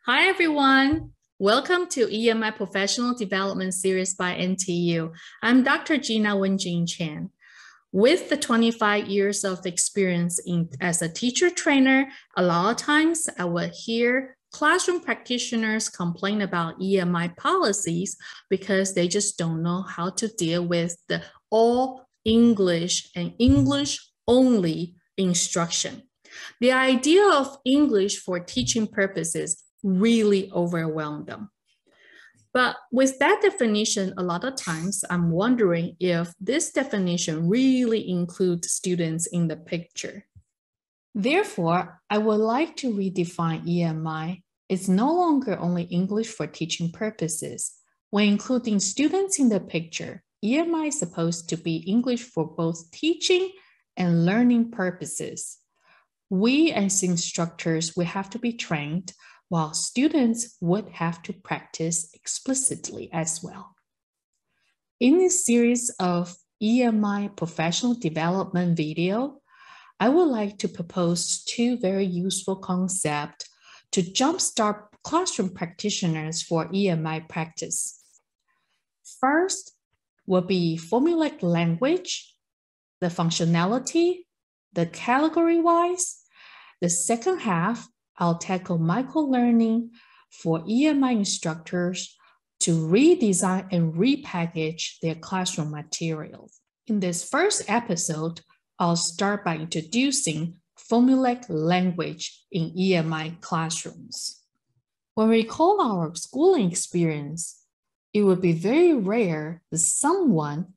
Hi, everyone. Welcome to EMI Professional Development Series by NTU. I'm Dr. Gina Wen-Chun Chen. With the 25 years of experience as a teacher trainer, a lot of times I would hear classroom practitioners complain about EMI policies because they just don't know how to deal with the all English and English only instruction. The idea of English for teaching purposes really overwhelmed them. But with that definition, a lot of times I'm wondering if this definition really includes students in the picture. Therefore, I would like to redefine EMI. It's no longer only English for teaching purposes. When including students in the picture, EMI is supposed to be English for both teaching and learning purposes. We as instructors, we have to be trained, while students would have to practice explicitly as well. In this series of EMI professional development video, I would like to propose two very useful concepts to jumpstart classroom practitioners for EMI practice. First will be Formulaic Language, the functionality, the category-wise. The second half, I'll tackle micro-learning for EMI instructors to redesign and repackage their classroom materials. In this first episode, I'll start by introducing Formulaic Language in EMI classrooms. When we recall our schooling experience, it would be very rare that someone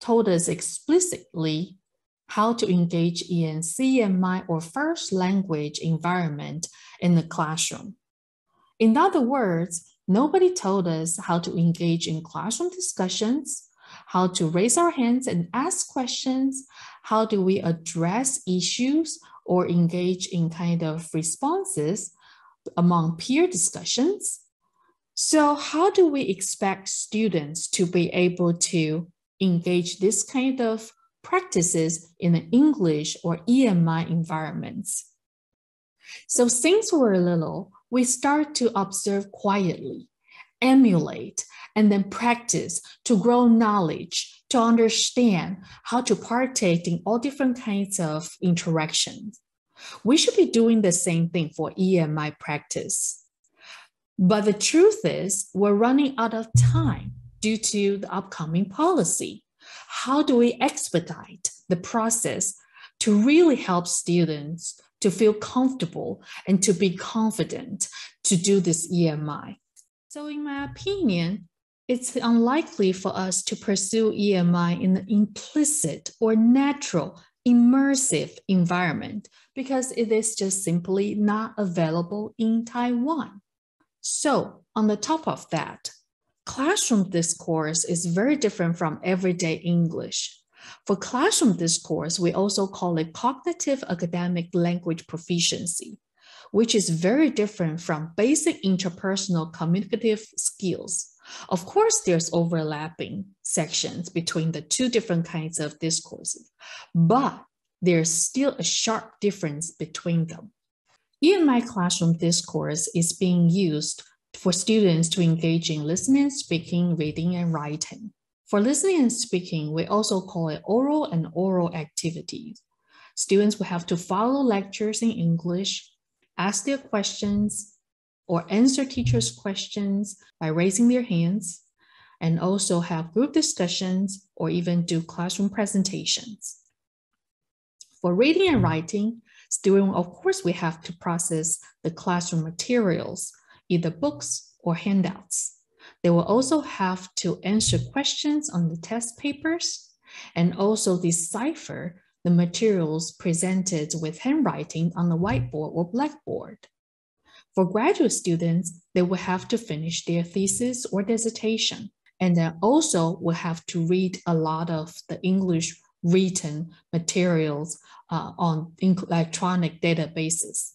told us explicitly how to engage in CMI or first language environment in the classroom. In other words, nobody told us how to engage in classroom discussions, how to raise our hands and ask questions, how do we address issues or engage in kind of responses among peer discussions. So how do we expect students to be able to engage this kind of practices in an English or EMI environments? So since we're little, we start to observe quietly, emulate, and then practice to grow knowledge, to understand how to partake in all different kinds of interactions. We should be doing the same thing for EMI practice. But the truth is, we're running out of time due to the upcoming policy. How do we expedite the process to really help students to feel comfortable and to be confident to do this EMI? So in my opinion, it's unlikely for us to pursue EMI in an implicit or natural, immersive environment because it is just simply not available in Taiwan. So on the top of that, classroom discourse is very different from everyday English. For classroom discourse, we also call it cognitive academic language proficiency, which is very different from basic interpersonal communicative skills. Of course, there's overlapping sections between the two different kinds of discourses, but there's still a sharp difference between them. EMI classroom discourse is being used for students to engage in listening, speaking, reading, and writing. For listening and speaking, we also call it oral and oral activities. Students will have to follow lectures in English, ask their questions, or answer teachers' questions by raising their hands, and also have group discussions or even do classroom presentations. For reading and writing, students, of course, we have to process the classroom materials, either books or handouts. They will also have to answer questions on the test papers and also decipher the materials presented with handwriting on the whiteboard or blackboard. For graduate students, they will have to finish their thesis or dissertation, and then also will have to read a lot of the English written materials on electronic databases.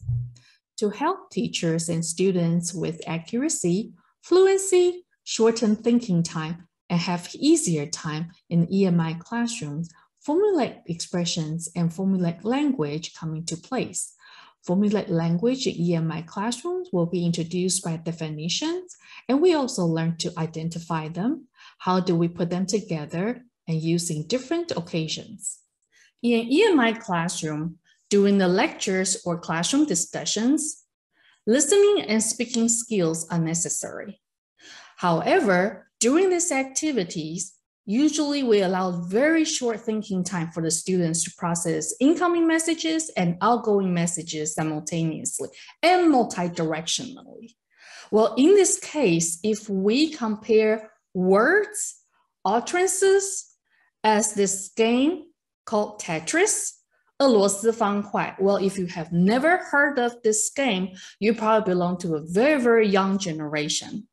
To help teachers and students with accuracy, fluency, shortened thinking time, and have easier time in EMI classrooms, formulaic expressions and formulaic language come into place. Formulaic language in EMI classrooms will be introduced by definitions, and we also learn to identify them. How do we put them together and use in different occasions? In an EMI classroom, during the lectures or classroom discussions, listening and speaking skills are necessary. However, during these activities, usually we allow very short thinking time for the students to process incoming messages and outgoing messages simultaneously and multi-directionally. Well, in this case, if we compare words, utterances as this game called Tetris, 俄罗斯方块. Well, if you have never heard of this game, you probably belong to a very, very young generation.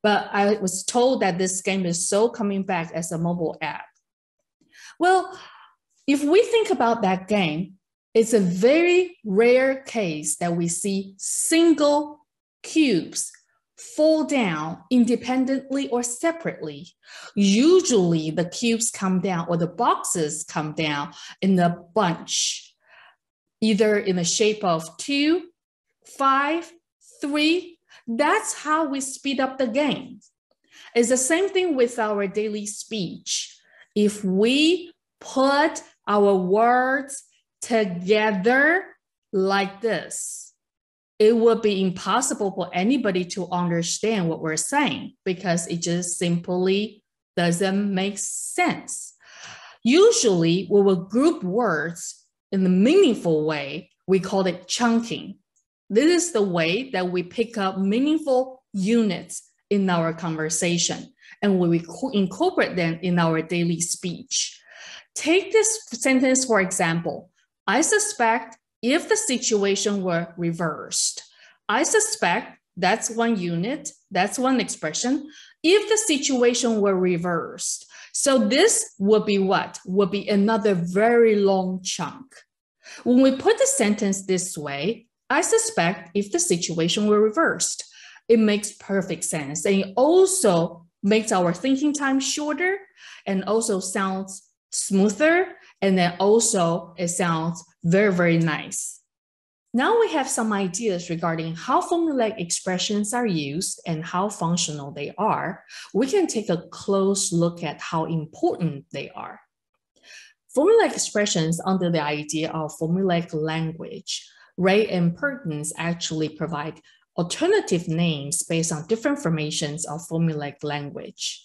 But I was told that this game is so coming back as a mobile app. Well, if we think about that game, it's a very rare case that we see single cubes fall down independently or separately. Usually the cubes come down or the boxes come down in a bunch, either in the shape of 2, 5, 3. That's how we speed up the game. It's the same thing with our daily speech. If we put our words together like this, it would be impossible for anybody to understand what we're saying because it just simply doesn't make sense. Usually, we will group words in a meaningful way. We call it chunking. This is the way that we pick up meaningful units in our conversation, and we incorporate them in our daily speech. Take this sentence, for example. I suspect if the situation were reversed. I suspect that's one unit, that's one expression. If the situation were reversed. So this would be what? Would be another very long chunk. When we put the sentence this way, I suspect if the situation were reversed, it makes perfect sense. And it also makes our thinking time shorter and also sounds smoother. And then also it sounds very, very nice. Now we have some ideas regarding how formulaic expressions are used and how functional they are. We can take a close look at how important they are. Formulaic expressions under the idea of formulaic language, Ray and Perkins actually provide alternative names based on different formations of formulaic language.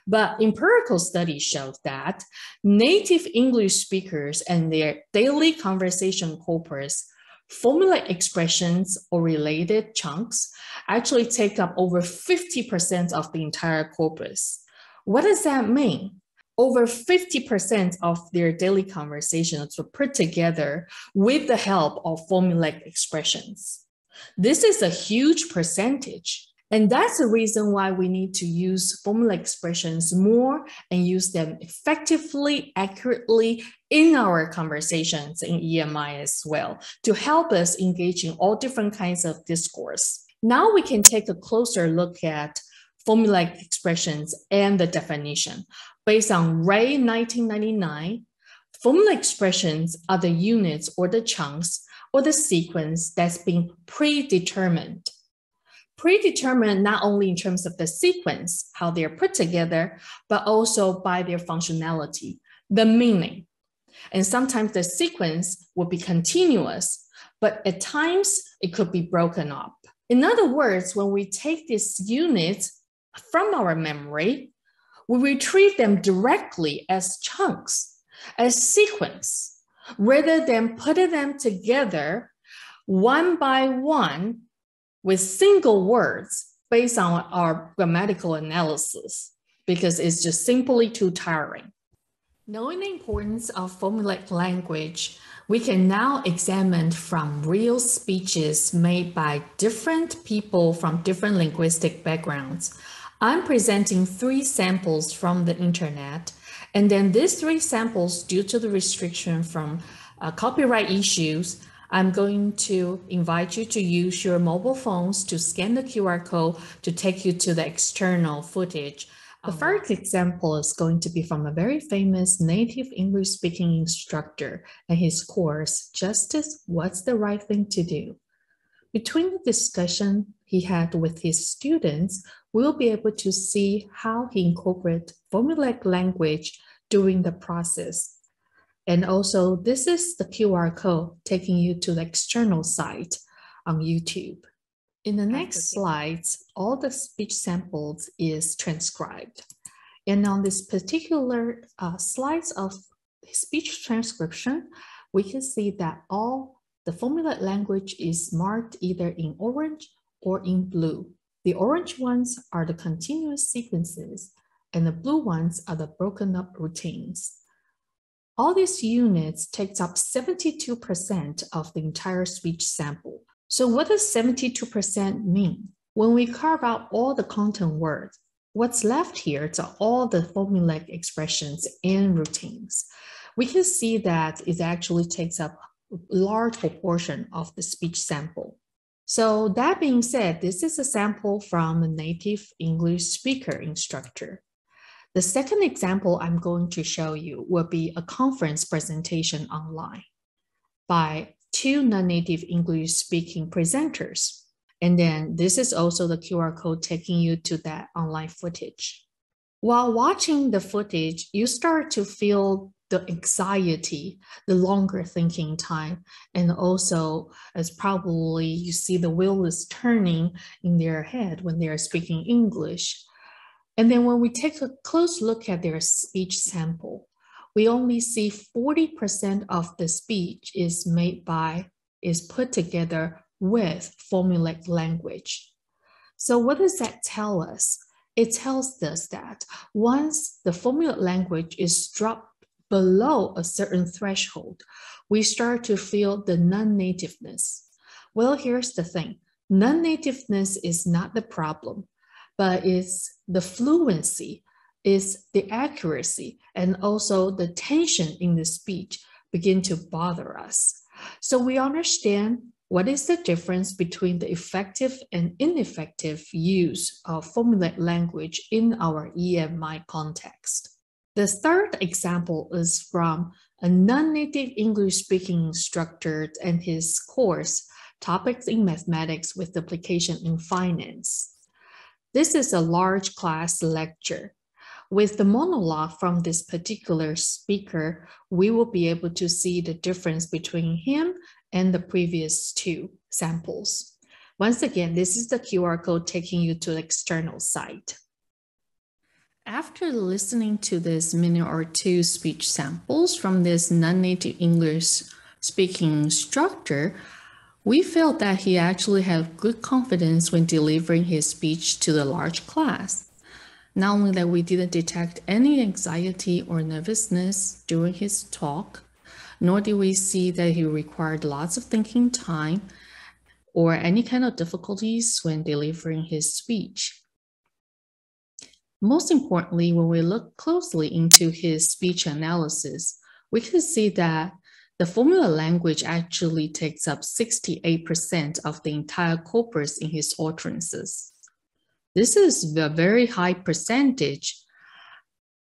But empirical studies show that native English speakers and their daily conversation corpus, formulaic expressions or related chunks actually take up over 50% of the entire corpus. What does that mean? Over 50% of their daily conversations were put together with the help of formulaic expressions. This is a huge percentage. And that's the reason why we need to use formulaic expressions more and use them effectively, accurately in our conversations in EMI as well to help us engage in all different kinds of discourse. Now we can take a closer look at formulaic expressions and the definition. Based on Ray 1999, formulaic expressions are the units or the chunks or the sequence that's been predetermined. Predetermined not only in terms of the sequence, how they're put together, but also by their functionality, the meaning. And sometimes the sequence will be continuous, but at times it could be broken up. In other words, when we take these units from our memory, we retrieve them directly as chunks, as sequence, rather than putting them together one by one with single words based on our grammatical analysis, because it's just simply too tiring. Knowing the importance of formulaic language, we can now examine from real speeches made by different people from different linguistic backgrounds. I'm presenting 3 samples from the internet, and then these 3 samples, due to the restriction from copyright issues, I'm going to invite you to use your mobile phones to scan the QR code to take you to the external footage The first example is going to be from a very famous native English-speaking instructor and his course, Justice, What's the Right Thing to Do? Between the discussion he had with his students, we'll be able to see how he incorporated Formulaic language during the process. And also, this is the QR code taking you to the external site on YouTube. In the next slides, all the speech samples is transcribed. And on this particular slides of speech transcription, we can see that all the Formulaic language is marked either in orange or in blue. The orange ones are the continuous sequences, and the blue ones are the broken up routines. All these units takes up 72% of the entire speech sample. So what does 72% mean? When we carve out all the content words, what's left here are all the formulaic expressions and routines. We can see that it actually takes up a large proportion of the speech sample. So that being said, this is a sample from a native English speaker instructor. The second example I'm going to show you will be a conference presentation online by two non-native English-speaking presenters. And then this is also the QR code taking you to that online footage. While watching the footage, you start to feel the anxiety, the longer thinking time, and also as probably you see the wheel is turning in their head when they are speaking English. And then when we take a close look at their speech sample, we only see 40% of the speech is put together with Formulaic language. So what does that tell us? It tells us that once the Formulaic language is dropped below a certain threshold, we start to feel the non-nativeness. Well, here's the thing. Non-nativeness is not the problem, but it's the fluency, is the accuracy, and also the tension in the speech begin to bother us. So we understand what is the difference between the effective and ineffective use of Formulaic language in our EMI context. The third example is from a non-native English-speaking instructor and his course, Topics in Mathematics with Application in Finance. This is a large class lecture. With the monologue from this particular speaker, we will be able to see the difference between him and the previous two samples. Once again, this is the QR code taking you to the external site. After listening to this minute or two speech samples from this non-native English speaking instructor, we felt that he actually had good confidence when delivering his speech to the large class. Not only that we didn't detect any anxiety or nervousness during his talk, nor did we see that he required lots of thinking time or any kind of difficulties when delivering his speech. Most importantly, when we look closely into his speech analysis, we can see that the Formulaic language actually takes up 68% of the entire corpus in his utterances. This is a very high percentage.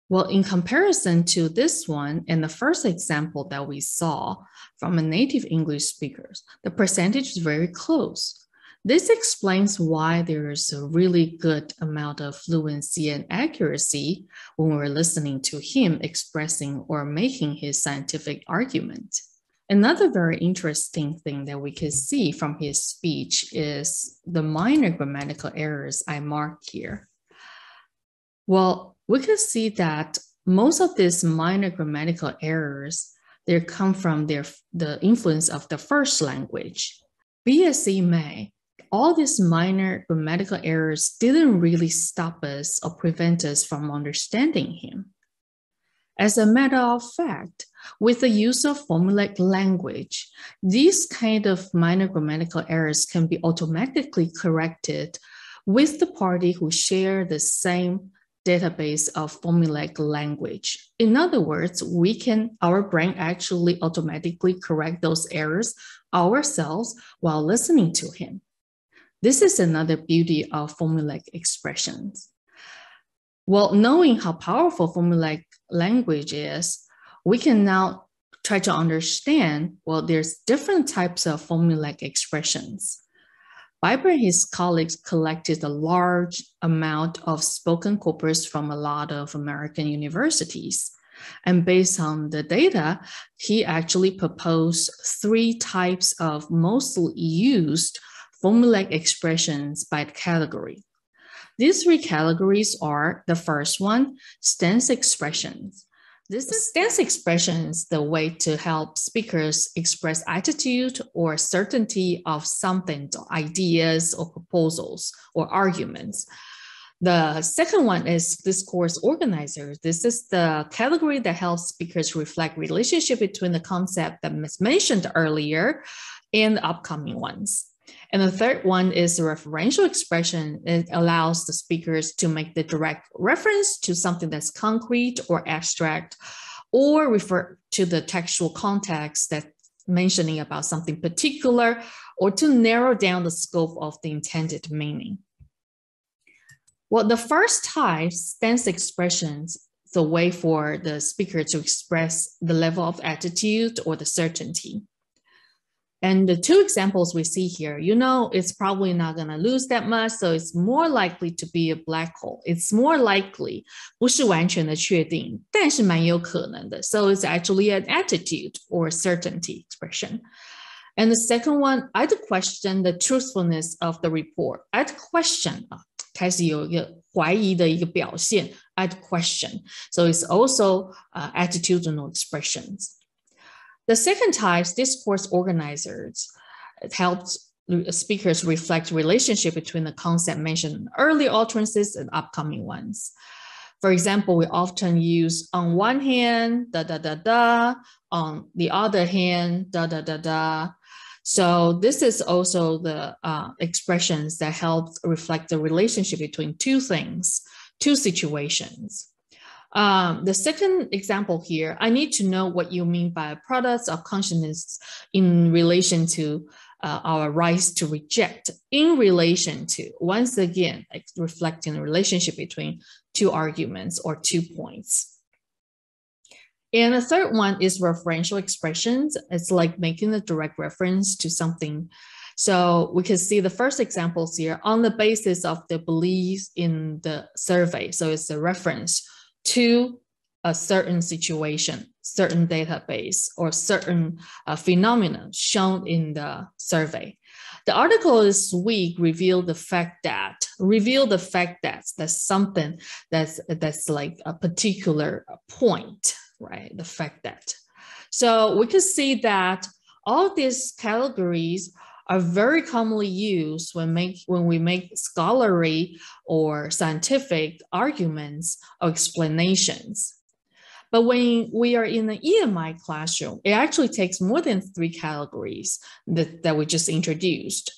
Well, in comparison to this one and the first example that we saw from a native English speaker, the percentage is very close. This explains why there is a really good amount of fluency and accuracy when we're listening to him expressing or making his scientific argument. Another very interesting thing that we can see from his speech is the minor grammatical errors I marked here. Well, we can see that most of these minor grammatical errors, they come from the influence of the first language. Be as it may, all these minor grammatical errors didn't really stop us or prevent us from understanding him. As a matter of fact, with the use of Formulaic language, these kind of minor grammatical errors can be automatically corrected with the party who share the same database of Formulaic language. In other words, our brain actually automatically correct those errors ourselves while listening to him. This is another beauty of Formulaic expressions. Well, knowing how powerful formulaic language is, we can now try to understand, well, there's different types of formulaic expressions. Biber and his colleagues collected a large amount of spoken corpus from a lot of American universities. And based on the data, he actually proposed 3 types of mostly used formulaic expressions by category. These 3 categories are, the first one, stance expressions. This is stance expressions, the way to help speakers express attitude or certainty of something, ideas or proposals or arguments. The second one is discourse organizers. This is the category that helps speakers reflect relationship between the concept that was mentioned earlier and the upcoming ones. And the third one is the referential expression. It allows the speakers to make the direct reference to something that's concrete or abstract, or refer to the textual context that's mentioning about something particular, or to narrow down the scope of the intended meaning. Well, the first type, stance expressions, is a way for the speaker to express the level of attitude or the certainty. And the 2 examples we see here, you know, it's probably not going to lose that much, so it's more likely to be a black hole. It's more likely, 不是完全的确定，但是蛮有可能的. So it's actually an attitude or certainty expression. And the second one, I'd question the truthfulness of the report. I'd question, 开始有一个怀疑的一个表现, I'd question. So it's also attitudinal expressions. The second type, discourse organizers, it helps speakers reflect relationship between the concept mentioned in earlier utterances and upcoming ones. For example, we often use on one hand, da da da da, on the other hand, da da da da. So this is also the expressions that help reflect the relationship between 2 things, 2 situations. The second example here, I need to know what you mean by products of consciousness in relation to our rights to reject, in relation to, once again, reflecting the relationship between 2 arguments or 2 points. And the third one is referential expressions. It's like making a direct reference to something. So we can see the first examples here on the basis of the beliefs in the survey. So it's a reference to a certain situation, certain database, or certain phenomena shown in the survey. The article this week revealed the fact that that's something that's like a particular point, right? The fact that. So we can see that all these categories are very commonly used when we make scholarly or scientific arguments or explanations. But when we are in the EMI classroom, it actually takes more than 3 categories that we just introduced.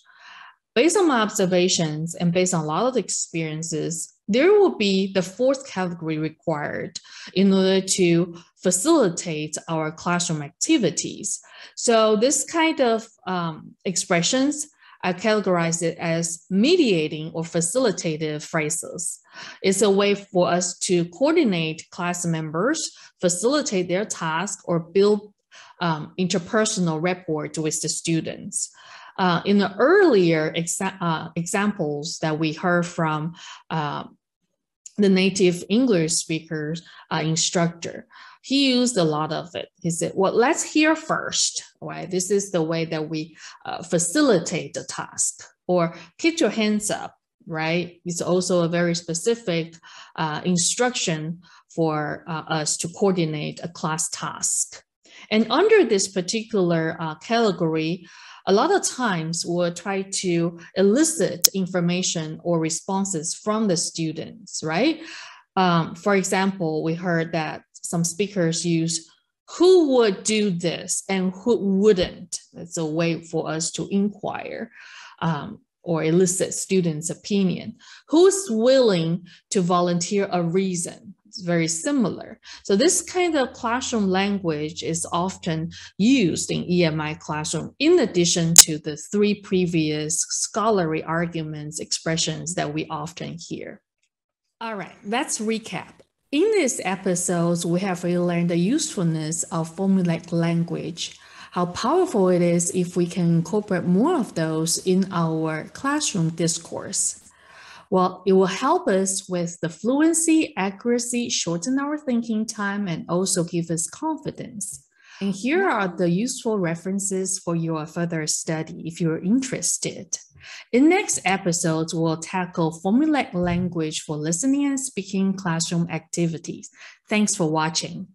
Based on my observations and based on a lot of experiences, there will be the 4th category required in order to facilitate our classroom activities. So this kind of expressions, I categorize it as mediating or facilitative phrases. It's a way for us to coordinate class members, facilitate their task, or build interpersonal rapport with the students. In the earlier examples that we heard from the native English speakers instructor, he used a lot of it. He said, well, let's hear first, right? This is the way that we facilitate the task. Or keep your hands up, right? It's also a very specific instruction for us to coordinate a class task. And under this particular category, a lot of times we'll try to elicit information or responses from the students, right? For example, we heard that some speakers use who would do this and who wouldn't. It's a way for us to inquire or elicit students' opinion. Who's willing to volunteer a reason? It's very similar. So this kind of classroom language is often used in EMI classroom, in addition to the 3 previous scholarly arguments, expressions that we often hear. All right, let's recap. In these episodes, we have learned the usefulness of Formulaic language, how powerful it is if we can incorporate more of those in our classroom discourse. Well, it will help us with the fluency, accuracy, shorten our thinking time, and also give us confidence. And here are the useful references for your further study if you're interested. In next episodes, we'll tackle Formulaic language for listening and speaking classroom activities. Thanks for watching.